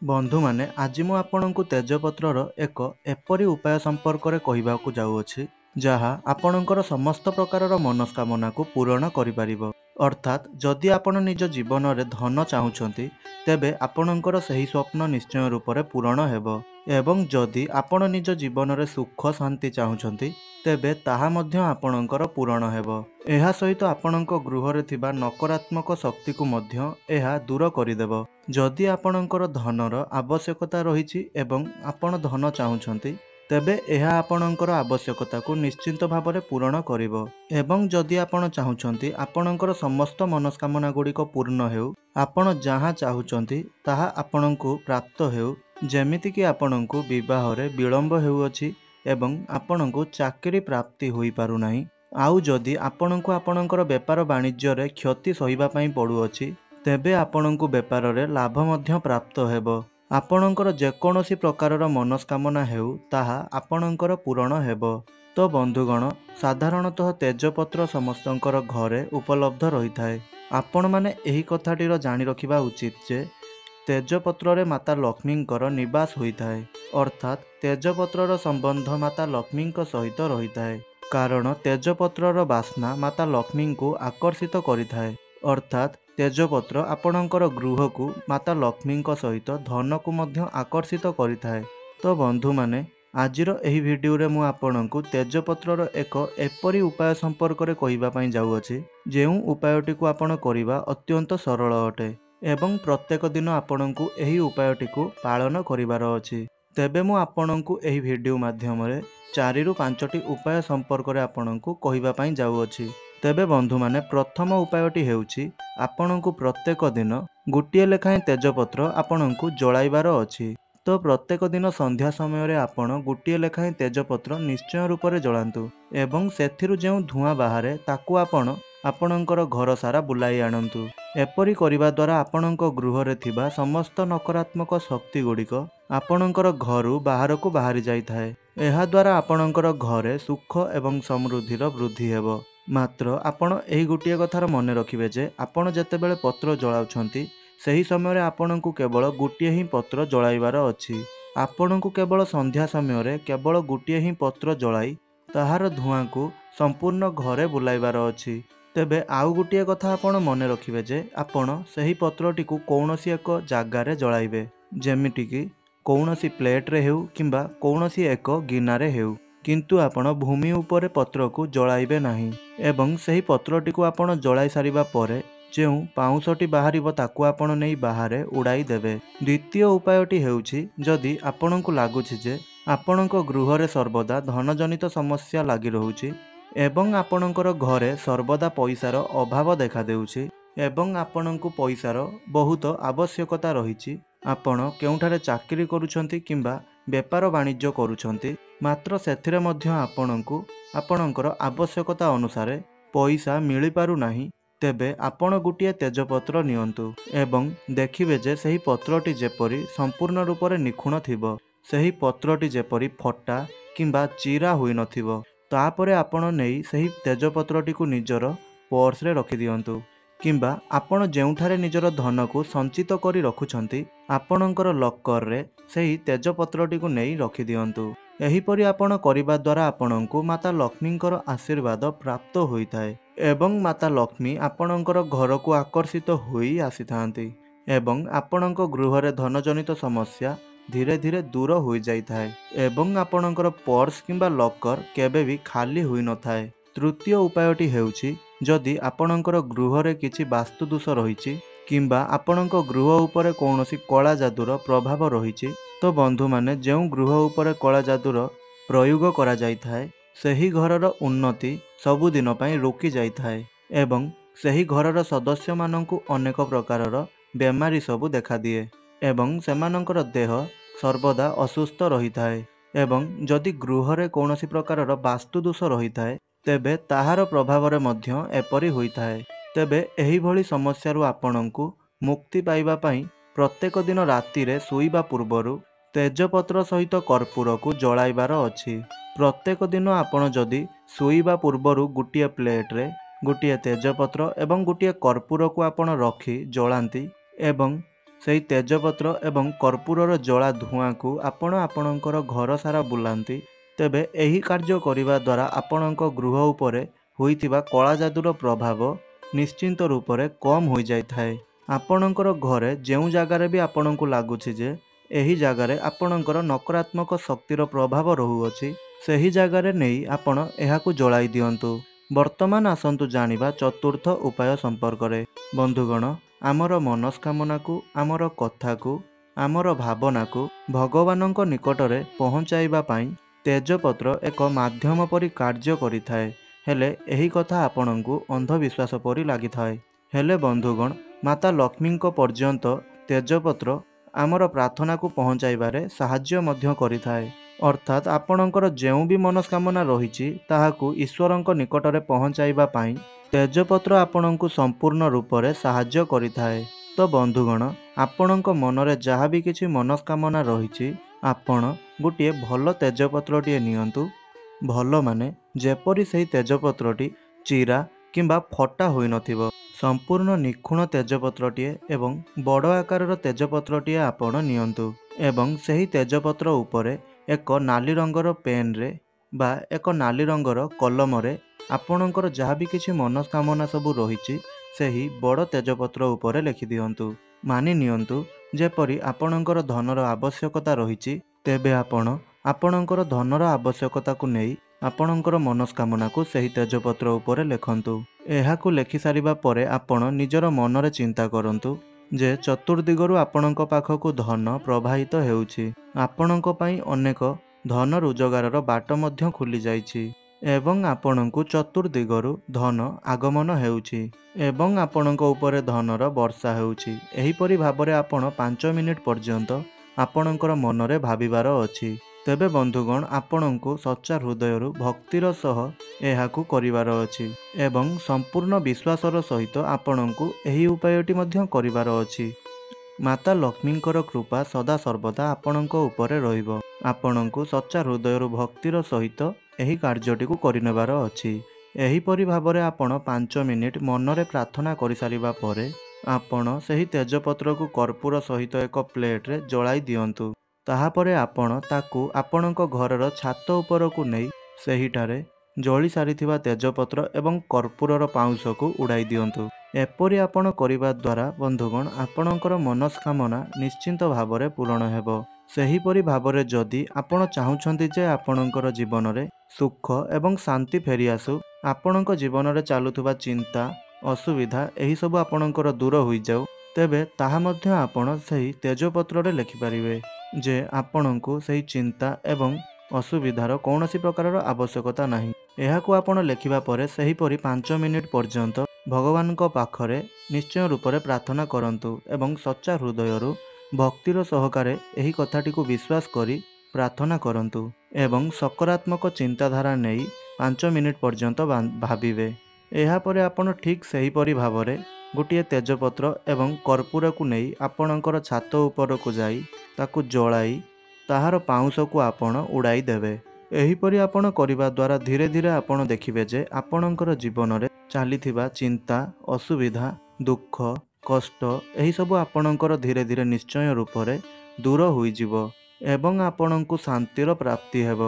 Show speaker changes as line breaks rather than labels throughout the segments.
बंधु माने आज मु आपणଙ୍କୁ तेजपत्रर एक एपरी उपाय संपर्क कहवाकू जाऊँगी जहाँ आपणकर समस्त प्रकारर मनस्कामना को पूरण करिपारिबो। अर्थात जदि आपण निज जीवन में धन चाहूँगी तेबे आपणकर सही स्वप्न निश्चय रूप से पूरण हेबो एवं जदि आपण निज जीवन में सुख शांति चाहूँगी तेबे ताहा मध्य आपणकर पूरण हेबो। एहा सहित आपणक गृहरे थिबा नकारात्मक शक्ति को मध्य एहा दूर करिदेबो। जदि आपणकर धनर आवश्यकता रही एवं आपण धन चाहूँगी तेबे एहा आपणकर आवश्यकता को निश्चिंत भाव में पूरण करिवो। एवं जदि आपण चाहूँगी आपणकर समस्त मनस्कामना गुड़िक पूर्ण हेउ, आपण जहाँ चाहूँगी ताहा आपणको प्राप्त हेउ। जेमिति कि आपणको विवाह रे विलंब हेउअछि एवं आपणको चाकरी प्राप्ति होई पारु नाही। आउ जदि आपणको आपणकर व्यापार वाणिज्य रे क्षति सहिबा पई पड़ुअछि तेबे आपणको व्यापार रे लाभ मध्य प्राप्त हेबो। आपणकर जेकोसी प्रकारर मनस्कामना हेउ ताहा आपणकर पूरण हेबो। तो बंधुगण, साधारणतः तेजपत्र समस्तंकर घरे उपलब्ध रही थाए। आपण माने एही कथाटीर जानि रखिबा उचित जे तेजपत्र रे माता लक्ष्मींकर निवास होई थाए। अर्थात तेजपत्रर संबंध माता लक्ष्मी सहित रही थाए, कारण तेजपत्रर बास्ना माता लक्ष्मी को आकर्षित करिथाए। अर्थात तेजपत्र आपणकर गृह को माता लक्ष्मी सहित धन को मध्य आकर्षित करिथाए। तो बंधु माने आजिर एही वीडियो रे मु आपणको तेजपत्रर एक एपरी उपाय संपर्क रे कहिबा पई जाउअछि जेउ उपायटी को आपण करिबा अत्यंत सरल अटे एवं प्रत्येक दिन आपणको एही उपायटी को पालन करिवार अछि। तेबे मु आपणको एही वीडियो माध्यम रे 4 रु 5टी उपाय संपर्क रे आपणको कहिबा पई जाउअछि। तेबे बंधु माने प्रथम उपायटी हेउछि आपणको प्रत्येक दिन गोटिए लेखाएं तेजपत्र आपणको जळाइबार अछि। तो प्रत्येक दिन संध्या समय रे आपण गोटिए लेखाएं तेजपत्र निश्चय रूप से जलांतु एवं सेथिरु जेउ धुआं बाहारे ताकू आपण आपणकर घर सारा बुलाई आणंतु। एपरी करिबा द्वारा आपणक गृह रे थिबा समस्त नकारात्मक शक्ति गुड़िक आपणकर घरु बाहर को बाहरी जाई थाए। एहा द्वारा आपणकर घरे सुख एवं समृद्धिर वृद्धि हेबो। मात्र आपण एही गोटिए कथार मने रखिबे जे आपण जेतेबेले पत्र जलाउछंती सही समय रे आपणको केवल गोटिए ही पत्र जलाइबार अछि। आपणको केवल संध्या समय रे केवल गोटिए ही पत्र जलाई ताहार धुआं को संपूर्ण घरे बुलाइबार अछि। तेबे आउ गोटिए कथा आपण मने रखिबे जे आपण सही पत्रटी को कौनसी एक जागारे जलाइबे, जेमिति कि कौनसी प्लेट रे हेउ किंबा कौनसी एक गिनारे हेउ, किंतु आपण भूमि उपरे पत्र को जलाइबे नाही। एवं सही पत्रटी को आपण जलाई सारिबा परे जेउ पाउंसटी बाहरिबो ताकू आपण नै बाहारे उड़ाई देबे। द्वितीय उपायटी हेउछि जदि आपणको लागुछि जे आपणको गृह रे सर्वदा धनजनित समस्या लागि रहुछि एवं आपणकर घरे सर्वदा पैसार अभाव देखा देउछि एवं आपणको पैसार बहुत आवश्यकता रहिछि, आपण केउठारे चाकरी करूछंती किंबा व्यापार वाणिज्य करूछंती मात्र सेथिरे मध्य आपणको आपणकर आवश्यकता अनुसार पैसा मिली पारु नाही, तेबे आपण गोटिए तेजपत्र नियंतु एवं देखिबे जे सही पत्रटी जेपरी संपूर्ण रूप से निखुण थिबो, सही पत्रटी जेपरी फटा किंबा चिरा होई नथिबो। तापरे आपण नेई सही तेजपत्रटी को निजर पर्स रे रखि दियंतु किंबा आपण जेउठारे निजर धन को संचित करी रखुछंती आपणकर लकर रे सही तेजपत्रटी को नेई रखि दियंतु। एहीपरि आपण करिबा द्वारा आपणको माता लक्ष्मींकर आशीर्वाद प्राप्त होइथाए एवं माता लक्ष्मी आपणकर घर को आकर्षित होई आसीथांती एवं आपणक गृह रे धनजनित समस्या धीरे धीरे दूर हो जाइथाए एवं आपणकर पर्स किंबा लकर केबे भी खाली होई न थाए। तृतीय उपायटी हेउछि जदि आपणकर गृह रे किछि वास्तु दोष रहिछि किंबा आपणक गृह उपरे कौनसी कला जादूर प्रभाव रहिछि तो बंधु माने जेउ गृह उपरे कला जादूर प्रयोग करा जाइथाए सही घरर उन्नति सबुदिन पई रोकी जाइथाए एवं सही घरर सदस्य मानंकु अनेक प्रकारर बेमारी सबु देखा दिए एवं सेमानंकर देह सर्वदा असुस्थ रही थाए एवं जदि गृह रे कौनसी प्रकारर वास्तु दोष रही थाए तेबे ताहार प्रभाव रे मध्य एपरी होई थाए। तेबे एही भली समस्यारु आपणंकु मुक्ति पाइबा पई प्रत्येक दिन राति रे सोइबा पूर्वरु तेजपत्र सहित कर्पूर को जलाइबार अछि। प्रत्येक दिन आपण जदि सोइबा पूर्वरु गोटिए प्लेट रे गोटिए तेजपत्र एवं गोटिए कर्पूर को आपण रखी जलांती एवं ସେହି ତେଜପତ୍ର ଏବଂ କର୍ପୂରର ଜଳା ଧୂଆଁକୁ ଆପଣ ଆପଣଙ୍କର ଘର ସାରା ବୁଲାନ୍ତି, ତେବେ ଏହି କାର୍ଯ୍ୟ କରିବା ଦ୍ୱାରା ଆପଣଙ୍କ ଗୃହ ଉପରେ ହୋଇଥିବା କଳାଜାଦୁର ପ୍ରଭାବ ନିଶ୍ଚିନ୍ତ ରୂପରେ କମ୍ ହୋଇଯାଇଥାଏ। ଆପଣଙ୍କର ଘରେ ଯେଉଁ ଜାଗାରେ ବି ଆପଣଙ୍କୁ ଲାଗୁଛି ଯେ ଏହି ଜାଗାରେ ଆପଣଙ୍କର ନକାରାତ୍ମକ ଶକ୍ତିର ପ୍ରଭାବ ରହୁଅଛି, ସେହି ଜାଗାରେ ନେଇ ଆପଣ ଏହାକୁ ଜଳାଇ ଦିଅନ୍ତୁ। ବର୍ତ୍ତମାନ ଆସନ୍ତୁ ଜାଣିବା ଚତୁର୍ଥ ଉପାୟ ସମ୍ପର୍କରେ। ବନ୍ଧୁଗଣ, ଆମର ମନସ୍କାମନାକୁ, ଆମର କଥାକୁ, ଆମର ଭାବନାକୁ ଭଗବାନଙ୍କ ନିକଟରେ ପହଞ୍ଚାଇବା ପାଇଁ ତେଜପତ୍ର ଏକ ମାଧ୍ୟମ ପରି କାର୍ଯ୍ୟ କରିଥାଏ। ହେଲେ ଏହି କଥା ଆପଣଙ୍କୁ ଅନ୍ଧବିଶ୍ୱାସ ପରି ଲାଗିଥାଏ। ହେଲେ ବନ୍ଧୁଗଣ, ମାତା ଲକ୍ଷ୍ମୀଙ୍କ ପର୍ଯ୍ୟନ୍ତ ତେଜପତ୍ର ଆମର ପ୍ରାର୍ଥନାକୁ ପହଞ୍ଚାଇବାରେ ସାହାଯ୍ୟ ମଧ୍ୟ କରିଥାଏ। ଅର୍ଥାତ୍ ଆପଣଙ୍କର ଯେଉଁ ବି ମନସ୍କାମନା ରହିଛି ତାହାକୁ ଈଶ୍ୱରଙ୍କ ନିକଟରେ ପହଞ୍ଚାଇବା ପାଇଁ ତେଜପତ୍ର ଆପଣଙ୍କୁ ସମ୍ପୂର୍ଣ୍ଣ ରୂପରେ ସାହାଯ୍ୟ କରିଥାଏ। ତ ବନ୍ଧୁଗଣ, ଆପଣଙ୍କ ମନରେ ଯାହା ବି କିଛି ମନସ୍କାମନା ରହିଛି, ଆପଣ ଗୋଟିଏ ଭଲ ତେଜପତ୍ରଟିଏ ନିଅନ୍ତୁ। ଭଲ ମାନେ ଯେପରି ସେହି ତେଜପତ୍ରଟି ଚିରା କିମ୍ବା ଫଟା ହୋଇନଥିବ, ସମ୍ପୂର୍ଣ୍ଣ ନିଖୁଣ ତେଜପତ୍ରଟିଏ ଏବଂ ବଡ଼ ଆକାରର ତେଜପତ୍ରଟିଏ ଆପଣ ନିଅନ୍ତୁ ଏବଂ ସେହି ତେଜପତ୍ର ଉପରେ ଏକ ନାଲି ରଙ୍ଗର ପେନ୍ରେ ବା ଏକ ନାଲି ରଙ୍ଗର କଲମରେ ଆପଣଙ୍କର ଯାହା ବି କିଛି ମନସ୍କାମନା ସବୁ ରହିଛି ସେହି ବଡ଼ ତେଜପତ୍ର ଉପରେ ଲେଖିଦିଅନ୍ତୁ। ମାନି ନିଅନ୍ତୁ ଯେପରି ଆପଣଙ୍କର ଧନର ଆବଶ୍ୟକତା ରହିଛି, ତେବେ ଆପଣ ଆପଣଙ୍କର ଧନର ଆବଶ୍ୟକତାକୁ ନେଇ ଆପଣଙ୍କର ମନସ୍କାମନାକୁ ସେହି ତେଜପତ୍ର ଉପରେ ଲେଖନ୍ତୁ। ଏହାକୁ ଲେଖିସାରିବା ପରେ ଆପଣ ନିଜର ମନରେ ଚିନ୍ତା କରନ୍ତୁ ଯେ ଚତୁର୍ଦିଗରୁ ଆପଣଙ୍କ ପାଖକୁ ଧନ ପ୍ରବାହିତ ହେଉଛି। ଆପଣଙ୍କ ପାଇଁ ଅନେକ ଧନ ରୋଜଗାରର ବାଟ ମଧ୍ୟ ଖୋଲିଯାଇଛି ଏବଂ ଆପଣଙ୍କୁ ଚତୁର୍ଦିଗରୁ ଧନ ଆଗମନ ହେଉଛି ଏବଂ ଆପଣଙ୍କ ଉପରେ ଧନର ବର୍ଷା ହେଉଛି। ଏହିପରି ଭାବରେ ଆପଣ 5 ମିନିଟ୍ ପର୍ଯ୍ୟନ୍ତ ଆପଣଙ୍କର ମନରେ ଭାବିବାର ଅଛି। ତେବେ ବନ୍ଧୁଗଣ, ଆପଣଙ୍କୁ ସଚ୍ଚା ହୃଦୟରୁ ଭକ୍ତିର ସହ ଏହାକୁ କରିବାର ଅଛି ଏବଂ ସମ୍ପୂର୍ଣ୍ଣ ବିଶ୍ୱାସର ସହିତ ଆପଣଙ୍କୁ ଏହି ଉପାୟଟି ମଧ୍ୟ କରିବାର ଅଛି। ମାତା ଲକ୍ଷ୍ମୀଙ୍କର କୃପା ସଦାସର୍ବଦା ଆପଣଙ୍କ ଉପରେ ରହିବ। ଆପଣଙ୍କୁ ସଚ୍ଚା ହୃଦୟରୁ ଭକ୍ତିର ସହିତ ଏହି କାର୍ଯ୍ୟଟିକୁ କରିନେବାର ଅଛି। ଏହିପରି ଭାବରେ ଆପଣ 5 ମିନିଟ୍ ମନରେ ପ୍ରାର୍ଥନା କରିସାରିବା ପରେ ଆପଣ ସେହି ତେଜପତ୍ରକୁ କର୍ପୂର ସହିତ ଏକ ପ୍ଲେଟ୍ରେ ଜଳାଇ ଦିଅନ୍ତୁ। ତାହାପରେ ଆପଣ ତାକୁ ଆପଣଙ୍କ ଘରର ଛାତ ଉପରକୁ ନେଇ ସେହିଠାରେ ଜଳି ସାରିଥିବା ତେଜପତ୍ର ଏବଂ କର୍ପୂରର ପାଉଁଶକୁ ଉଡ଼ାଇ ଦିଅନ୍ତୁ। ଏପରି ଆପଣ କରିବା ଦ୍ୱାରା ବନ୍ଧୁଗଣ, ଆପଣଙ୍କର ମନସ୍କାମନା ନିଶ୍ଚିନ୍ତ ଭାବରେ ପୂରଣ ହେବ। ସେହିପରି ଭାବରେ ଯଦି ଆପଣ ଚାହୁଁଛନ୍ତି ଯେ ଆପଣଙ୍କର ଜୀବନରେ ସୁଖ ଏବଂ ଶାନ୍ତି ଫେରିଆସୁ, ଆପଣଙ୍କ ଜୀବନରେ ଚାଲୁଥିବା ଚିନ୍ତା, ଅସୁବିଧା ଏହିସବୁ ଆପଣଙ୍କର ଦୂର ହୋଇଯାଉ, ତେବେ ତାହା ମଧ୍ୟ ଆପଣ ସେହି ତେଜପତ୍ରରେ ଲେଖିପାରିବେ ଯେ ଆପଣଙ୍କୁ ସେହି ଚିନ୍ତା ଏବଂ ଅସୁବିଧାର କୌଣସି ପ୍ରକାରର ଆବଶ୍ୟକତା ନାହିଁ। ଏହାକୁ ଆପଣ ଲେଖିବା ପରେ ସେହିପରି 5 ମିନିଟ୍ ପର୍ଯ୍ୟନ୍ତ ଭଗବାନଙ୍କ ପାଖରେ ନିଶ୍ଚୟ ରୂପରେ ପ୍ରାର୍ଥନା କରନ୍ତୁ ଏବଂ ସଚ୍ଚା ହୃଦୟରୁ ଭକ୍ତିର ସହକାରେ ଏହି କଥାଟିକୁ ବିଶ୍ୱାସ କରି ପ୍ରାର୍ଥନା କରନ୍ତୁ ଏବଂ ସକାରାତ୍ମକ ଚିନ୍ତାଧାରା ନେଇ 5 ମିନିଟ୍ ପର୍ଯ୍ୟନ୍ତ ଭାବିବେ। ଏହାପରେ ଆପଣ ଠିକ୍ ସେହିପରି ଭାବରେ ଗୋଟିଏ ତେଜପତ୍ର ଏବଂ କର୍ପୂରକୁ ନେଇ ଆପଣଙ୍କର ଛାତ ଉପରକୁ ଯାଇ ତାକୁ ଜଳାଇ ତାହାର ପାଉଁଶକୁ ଆପଣ ଉଡ଼ାଇ ଦେବେ। ଏହିପରି ଆପଣ କରିବା ଦ୍ୱାରା ଧୀରେ ଧୀରେ ଆପଣ ଦେଖିବେ ଯେ ଆପଣଙ୍କର ଜୀବନରେ ଚାଲିଥିବା ଚିନ୍ତା, ଅସୁବିଧା, ଦୁଃଖ, କଷ୍ଟ ଏହିସବୁ ଆପଣଙ୍କର ଧୀରେ ଧୀରେ ନିଶ୍ଚୟ ରୂପରେ ଦୂର ହୋଇଯିବ ଏବଂ ଆପଣଙ୍କୁ ଶାନ୍ତିର ପ୍ରାପ୍ତି ହେବ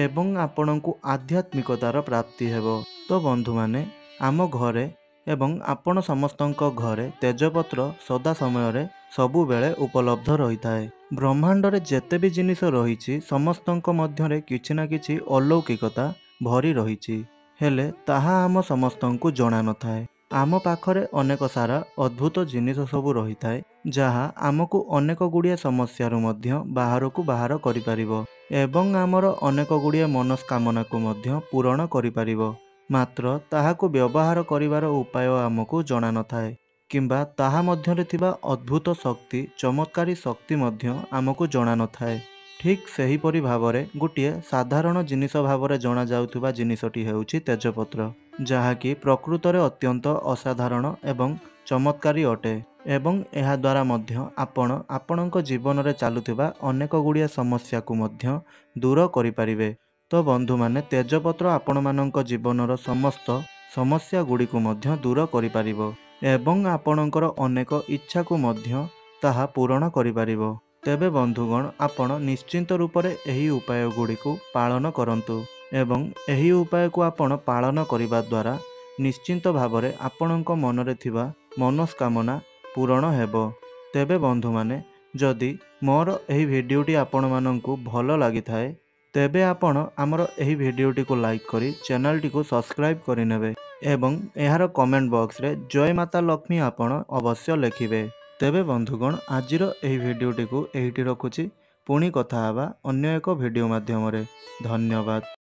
ଏବଂ ଆପଣଙ୍କୁ ଆଧ୍ୟାତ୍ମିକତାର ପ୍ରାପ୍ତି ହେବ। ତ ବନ୍ଧୁମାନେ, ଆମ ଘରେ ଏବଂ ଆପଣ ସମସ୍ତଙ୍କ ଘରେ ତେଜପତ୍ର ସଦା ସମୟରେ ସବୁବେଳେ ଉପଲବ୍ଧ ରହିଥାଏ। ବ୍ରହ୍ମାଣ୍ଡରେ ଯେତେ ବି ଜିନିଷ ରହିଛି ସମସ୍ତଙ୍କ ମଧ୍ୟରେ କିଛି ନା କିଛି ଅଲୌକିକତା ଭରି ରହିଛି, ହେଲେ ତାହା ଆମ ସମସ୍ତଙ୍କୁ ଜଣା ନଥାଏ। ଆମ ପାଖରେ ଅନେକ ସାରା ଅଦ୍ଭୁତ ଜିନିଷ ସବୁ ରହିଥାଏ ଯାହା ଆମକୁ ଅନେକ ଗୁଡ଼ିଏ ସମସ୍ୟାରୁ ମଧ୍ୟ ବାହାରକୁ ବାହାର କରିପାରିବ ଏବଂ ଆମର ଅନେକ ଗୁଡ଼ିଏ ମନସ୍କାମନାକୁ ମଧ୍ୟ ପୂରଣ କରିପାରିବ। ମାତ୍ର ତାହାକୁ ବ୍ୟବହାର କରିବାର ଉପାୟ ଆମକୁ ଜଣା ନଥାଏ କିମ୍ବା ତାହା ମଧ୍ୟରେ ଥିବା ଅଦ୍ଭୁତ ଶକ୍ତି, ଚମତ୍କାରୀ ଶକ୍ତି ମଧ୍ୟ ଆମକୁ ଜଣା ନଥାଏ। ଠିକ୍ ସେହିପରି ଭାବରେ ଗୋଟିଏ ସାଧାରଣ ଜିନିଷ ଭାବରେ ଜଣାଯାଉଥିବା ଜିନିଷଟି ହେଉଛି ତେଜପତ୍ର, ଯାହାକି ପ୍ରକୃତରେ ଅତ୍ୟନ୍ତ ଅସାଧାରଣ ଏବଂ ଚମତ୍କାରୀ ଅଟେ ଏବଂ ଏହା ଦ୍ୱାରା ମଧ୍ୟ ଆପଣ ଆପଣଙ୍କ ଜୀବନରେ ଚାଲୁଥିବା ଅନେକ ଗୁଡ଼ିଏ ସମସ୍ୟାକୁ ମଧ୍ୟ ଦୂର କରିପାରିବେ। ତ ବନ୍ଧୁମାନେ, ତେଜପତ୍ର ଆପଣମାନଙ୍କ ଜୀବନର ସମସ୍ତ ସମସ୍ୟା ଗୁଡ଼ିକୁ ମଧ୍ୟ ଦୂର କରିପାରିବ ଏବଂ ଆପଣଙ୍କର ଅନେକ ଇଚ୍ଛାକୁ ମଧ୍ୟ ତାହା ପୂରଣ କରିପାରିବ। ତେବେ ବନ୍ଧୁଗଣ, ଆପଣ ନିଶ୍ଚିନ୍ତ ରୂପରେ ଏହି ଉପାୟ ଗୁଡ଼ିକୁ ପାଳନ କରନ୍ତୁ ଏବଂ ଏହି ଉପାୟକୁ ଆପଣ ପାଳନ କରିବା ଦ୍ୱାରା ନିଶ୍ଚିନ୍ତ ଭାବରେ ଆପଣଙ୍କ ମନରେ ଥିବା ମନସ୍କାମନା ପୂରଣ ହେବ। ତେବେ ବନ୍ଧୁମାନେ, ଯଦି ମୋର ଏହି ଭିଡ଼ିଓଟି ଆପଣମାନଙ୍କୁ ଭଲ ଲାଗିଥାଏ ତେବେ ଆପଣ ଆମର ଏହି ଭିଡ଼ିଓଟିକୁ ଲାଇକ୍ କରି ଚ୍ୟାନେଲଟିକୁ ସବସ୍କ୍ରାଇବ୍ କରିନେବେ ଏବଂ ଏହାର କମେଣ୍ଟ ବକ୍ସରେ ଜୟ ମାତା ଲକ୍ଷ୍ମୀ ଆପଣ ଅବଶ୍ୟ ଲେଖିବେ। ତେବେ ବନ୍ଧୁଗଣ, ଆଜିର ଏହି ଭିଡ଼ିଓଟିକୁ ଏଇଠି ରଖୁଛି। ପୁଣି କଥା ହେବା ଅନ୍ୟ ଏକ ଭିଡ଼ିଓ ମାଧ୍ୟମରେ। ଧନ୍ୟବାଦ।